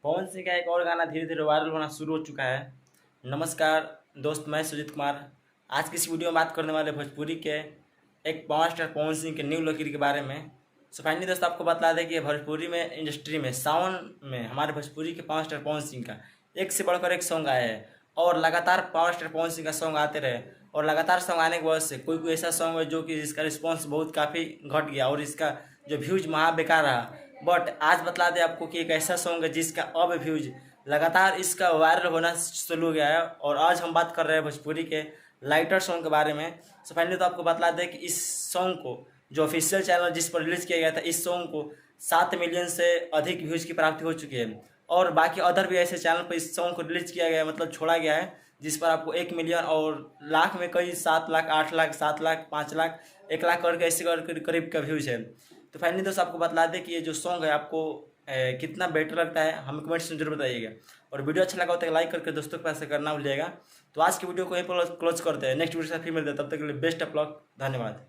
पवन सिंह का एक और गाना धीरे धीरे वायरल होना शुरू हो चुका है। नमस्कार दोस्त, मैं सुजीत कुमार। आज की इस वीडियो में बात करने वाले भोजपुरी के एक पावर स्टार पवन सिंह के न्यू लकीर के बारे में। सो फाइनली दोस्त आपको बता दें कि भोजपुरी में इंडस्ट्री में सावन में हमारे भोजपुरी के पावर स्टार पवन सिंह का एक से बढ़कर एक सॉन्ग आया है और लगातार पावर स्टार पवन सिंह का सॉन्ग आते रहे और लगातार सॉन्ग आने की वजह से कोई कोई ऐसा सॉन्ग है जो कि इसका रिस्पॉन्स बहुत काफ़ी घट गया और इसका जो व्यूज महा बेकार रहा। बट आज बतला दें आपको कि एक ऐसा सॉन्ग है जिसका अब व्यूज लगातार इसका वायरल होना शुरू हो गया है और आज हम बात कर रहे हैं भोजपुरी के लाइटर सॉन्ग के बारे में। सो फाइनली तो आपको बतला दें कि इस सॉन्ग को जो ऑफिशियल चैनल जिस पर रिलीज़ किया गया था, इस सॉन्ग को 7 मिलियन से अधिक व्यूज़ की प्राप्ति हो चुकी है और बाकी अदर भी ऐसे चैनल पर इस सॉन्ग को रिलीज़ किया गया है, मतलब छोड़ा गया है, जिस पर आपको 1 मिलियन और लाख में कई 7 लाख, 8 लाख, 7 लाख, 5 लाख, 1 लाख करके ऐसे करके करीब का व्यूज़ है। तो फाइनली दोस्त आपको बतला दें कि ये जो सॉन्ग है आपको कितना बेटर लगता है, हमें कमेंट्स में जरूर बताइएगा और वीडियो अच्छा लगा हो तो लाइक करके दोस्तों के पास करना भूलिएगा। तो आज की वीडियो को यहीं पर क्लोज करते हैं, नेक्स्ट वीडियो से फिर मिलते हैं, तब तक के लिए बेस्ट ऑफ लक, धन्यवाद।